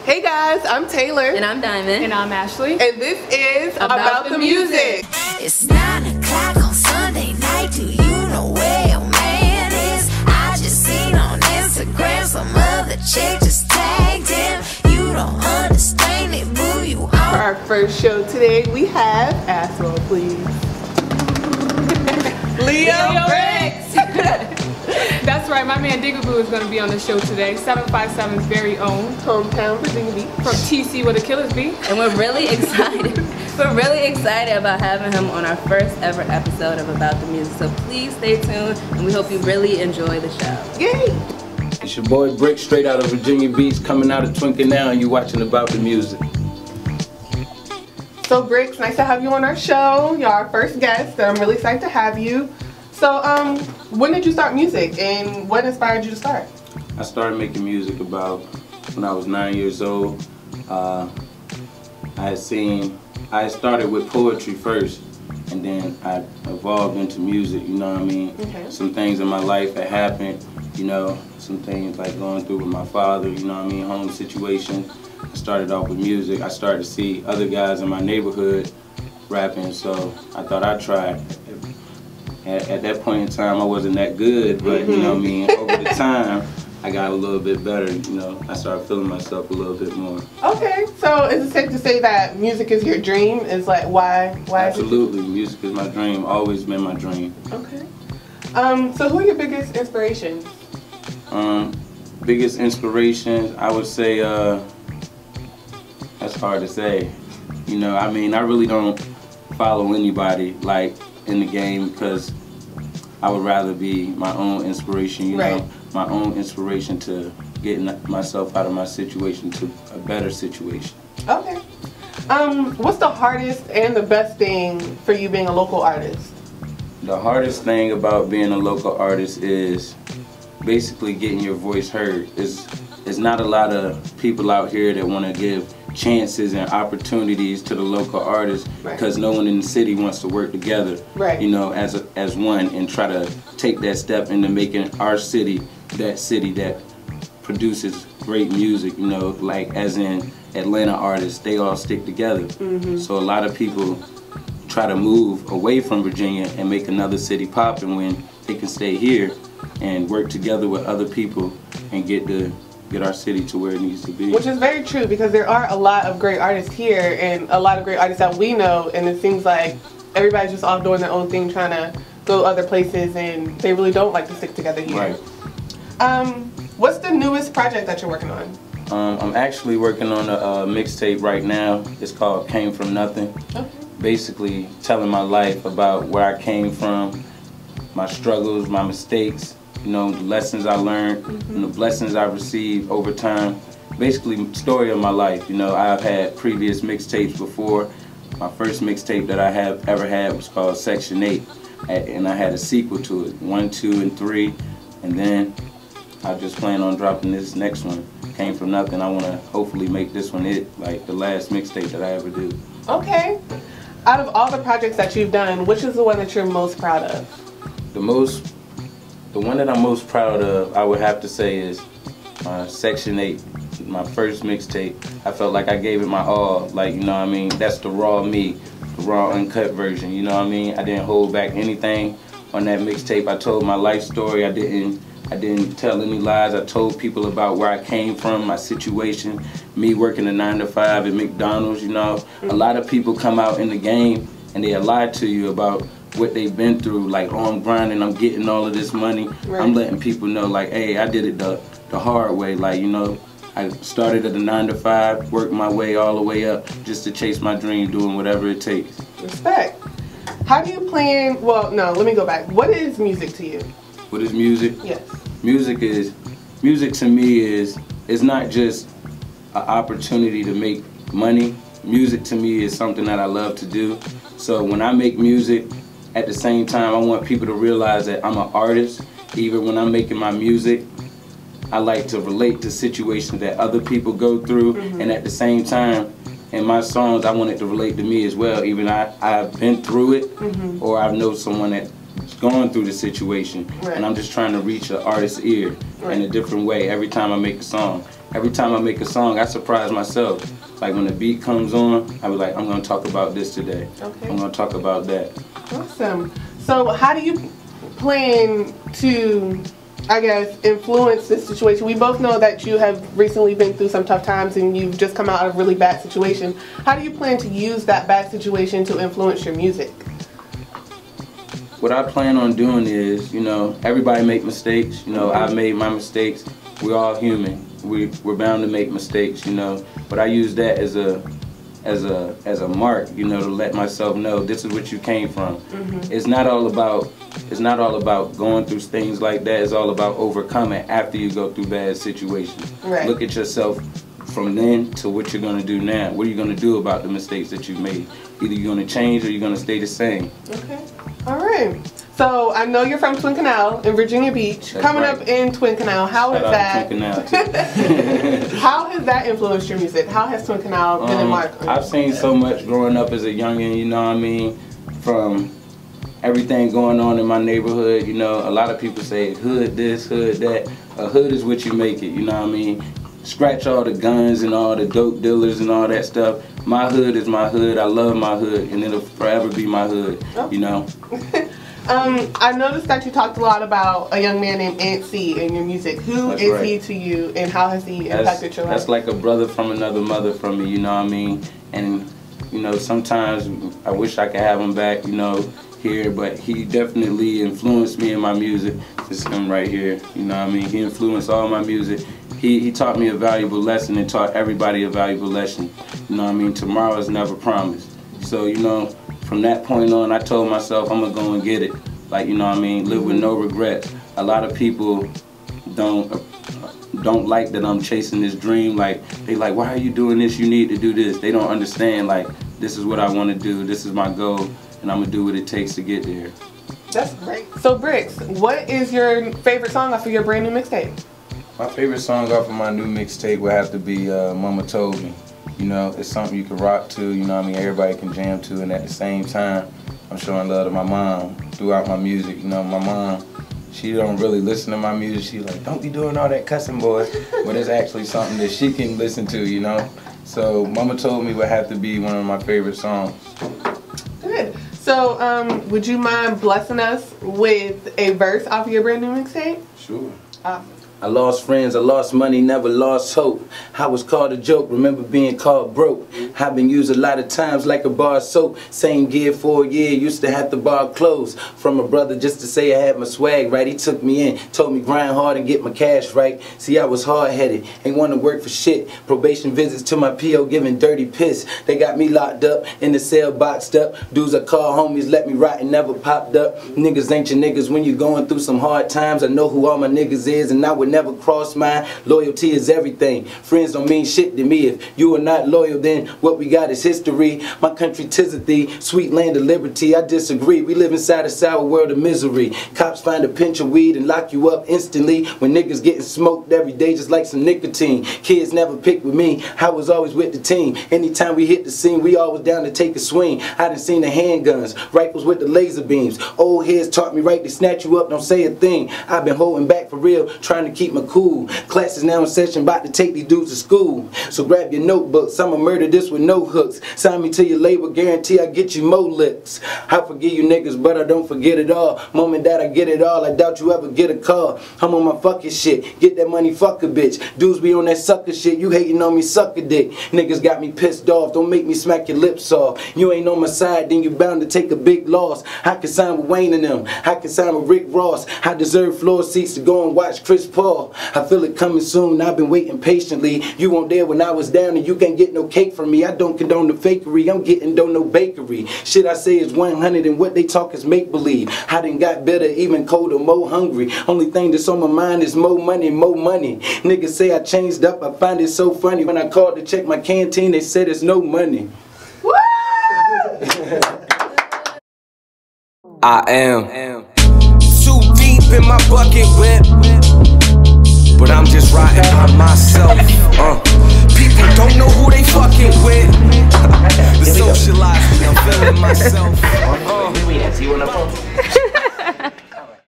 Hey guys, I'm Taylor. And I'm Diamond. And I'm Ashley. And this is About the Music. It's 9 o'clock on Sunday night. Do you know where your man is? I just seen on Instagram some other chick just tagged him. You don't understand it, boo. You For our first show today, we have, ask well, please, Leobrixx. That's right, my man Digaboo is going to be on the show today. 757's very own. Hometown Virginia Beach. From TC where the Killers be. And we're really excited. We're really excited about having him on our first ever episode of About the Music. So please stay tuned and we hope you really enjoy the show. Yay! It's your boy Brick, straight out of Virginia Beach, coming out of Twinkie now, and you watching About the Music. So Brix, nice to have you on our show. You're our first guest, and I'm really excited to have you. So, when did you start music, and what inspired you to start? I started making music about when I was 9 years old. I started with poetry first, and then I evolved into music, you know what I mean? Okay. Some things in my life that happened, you know, some things like going through with my father, you know what I mean, home situation. I started off with music. I started to see other guys in my neighborhood rapping, so I thought I'd try. At that point in time, I wasn't that good, but you know what I mean, over the time, I got a little bit better, you know. I started feeling myself a little bit more. Okay, so is it safe to say that music is your dream? Is like, why Absolutely, music is my dream, always been my dream. Okay. So who are your biggest inspirations? Biggest inspirations, I would say, that's hard to say. You know, I mean, I really don't follow anybody, like, in the game, because I would rather be my own inspiration, you know, my own inspiration to getting myself out of my situation to a better situation. Okay. What's the hardest and the best thing for you being a local artist? The hardest thing about being a local artist is basically getting your voice heard. There's not a lot of people out here that want to give chances and opportunities to the local artists, because no one in the city wants to work together, you know, as one, and try to take that step into making our city that produces great music, you know, like as in Atlanta artists, they all stick together. So a lot of people try to move away from Virginia and make another city poppin' when they can stay here and work together with other people and get our city to where it needs to be. Which is very true, because there are a lot of great artists here and a lot of great artists that we know, and it seems like everybody's just off doing their own thing, trying to go other places, and they really don't like to stick together here. What's the newest project that you're working on? I'm actually working on a mixtape right now. It's called Came From Nothing. Okay. Basically telling my life about where I came from, my struggles, my mistakes, you know, the lessons I learned, and the blessings I received over time. Basically, story of my life. You know, I've had previous mixtapes before. My first mixtape that I have ever had was called Section 8, and I had a sequel to it, 1, 2, and 3, and then I just plan on dropping this next one, Came From Nothing. I want to hopefully make this one like the last mixtape that I ever do. Okay. Out of all the projects that you've done, which is the one that you're most proud of? The one that I'm most proud of, I would have to say, is Section 8, my first mixtape. I felt like I gave it my all, like, you know what I mean? That's the raw me, the raw uncut version, you know what I mean? I didn't hold back anything on that mixtape. I told my life story. I didn't tell any lies. I told people about where I came from, my situation, me working a 9 to 5 at McDonald's, you know. A lot of people come out in the game and they lie to you about what they've been through, like, oh, I'm grinding, I'm getting all of this money. I'm letting people know, like, hey, I did it the hard way, like, you know, I started at a 9 to 5, worked my way all the way up just to chase my dream, doing whatever it takes. Respect. How do you plan, well, no, let me go back. What is music to you? What is music? Yes. Music to me is not just an opportunity to make money. Music to me is something that I love to do. So when I make music, at the same time, I want people to realize that I'm an artist. Even when I'm making my music, I like to relate to situations that other people go through, and at the same time, in my songs, I want it to relate to me as well. Even I've been through it, or I know someone that's gone through the situation, and I'm just trying to reach an artist's ear in a different way every time I make a song. every time I make a song, I surprise myself. Like when the beat comes on, I be like, I'm gonna talk about this today. Okay. I'm gonna talk about that. Awesome. So how do you plan to, I guess, influence this situation? We both know that you have recently been through some tough times and you've just come out of a really bad situation. How do you plan to use that bad situation to influence your music? What I plan on doing is, you know, everybody make mistakes. You know, I've made my mistakes. We're all human. We're bound to make mistakes, you know. But I use that as a mark, you know, to let myself know this is what you came from. It's not all about going through things like that. It's all about overcoming after you go through bad situations. Right. Look at yourself from then to what you're gonna do now. What are you gonna do about the mistakes that you made? Either you're gonna change or you're gonna stay the same. Okay. All right. So I know you're from Twin Canal in Virginia Beach. That's Coming right. up in Twin Canal, how Shout is out that? to Twin Canal too. How has that influenced your music? How has Twin Canal been a mark? I've seen so much growing up as a youngin', you know what I mean? From everything going on in my neighborhood, you know, a lot of people say hood this, hood that. A hood is what you make it, you know what I mean? Scratch all the guns and all the dope dealers and all that stuff. My hood is my hood. I love my hood, and it'll forever be my hood, you know? I noticed that you talked a lot about a young man named Ant C in your music. Who That's is right. he to you, and how has he impacted your life? That's like a brother from another mother from me, you know what I mean? And, you know, sometimes I wish I could have him back, you know, here, but he definitely influenced me in my music. This is him right here, you know what I mean? He influenced all my music. He taught me a valuable lesson and taught everybody a valuable lesson. You know what I mean? Tomorrow is never promised. So, you know, from that point on, I told myself I'm gonna go and get it. Like, you know what I mean? Live with no regrets. A lot of people don't like that I'm chasing this dream. Like, they like, why are you doing this? You need to do this. They don't understand, like, this is what I want to do. This is my goal, and I'm gonna do what it takes to get there. That's great. So, Bricks, what is your favorite song off of your brand new mixtape? My favorite song off of my new mixtape would have to be Mama Told Me. You know, it's something you can rock to, you know what I mean, everybody can jam to, and at the same time, I'm showing love to my mom throughout my music. You know, my mom, she don't really listen to my music. She's like, don't be doing all that cussing, boy. But it's actually something that she can listen to, you know? So Mama Told Me would have to be one of my favorite songs. Good. So, would you mind blessing us with a verse off of your brand new mixtape? Sure. I lost friends, I lost money, never lost hope. I was called a joke, remember being called broke. I've been used a lot of times like a bar of soap. Same gear for a year, used to have to borrow clothes from a brother just to say I had my swag right. He took me in, told me grind hard and get my cash right. See, I was hard-headed, ain't want to work for shit. Probation visits to my PO giving dirty piss. They got me locked up, in the cell boxed up. Dudes I call homies let me rot and never popped up. Niggas ain't your niggas when you're going through some hard times. I know who all my niggas is and I would never cross mine. Loyalty is everything. Friends don't mean shit to me. If you are not loyal, then what we got is history. My country 'tis a thee, sweet land of liberty. I disagree. We live inside a sour world of misery. Cops find a pinch of weed and lock you up instantly. When niggas getting smoked every day just like some nicotine. Kids never picked with me. I was always with the team. Anytime we hit the scene, we always down to take a swing. I done seen the handguns, rifles with the laser beams. Old heads taught me right to snatch you up, don't say a thing. I've been holding back for real, trying to keep my cool. Class is now in session, about to take these dudes to school. So grab your notebooks, I'ma murder this with no hooks. Sign me to your label, guarantee I get you more licks. I forgive you niggas, but I don't forget it all. Moment that I get it all, I doubt you ever get a call. I'm on my fucking shit, get that money, fuck a bitch. Dudes be on that sucker shit, you hating on me, suck a dick. Niggas got me pissed off, don't make me smack your lips off. You ain't on my side, then you bound to take a big loss. I can sign with Wayne and them, I can sign with Rick Ross. I deserve floor seats to go and watch Chris Paul. I feel it coming soon, I've been waiting patiently. You weren't there when I was down and you can't get no cake from me. I don't condone the fakery, I'm getting dough, no bakery. Shit I say is 100 and what they talk is make-believe. I done got better, even colder, more hungry. Only thing that's on my mind is more money, more money. Niggas say I changed up, I find it so funny. When I called to check my canteen, they said there's no money. Woo! I am too deep in my bucket whip, but I'm just riding by myself. People don't know who they fucking with. The socializing, I'm feeling myself. See you on the phone.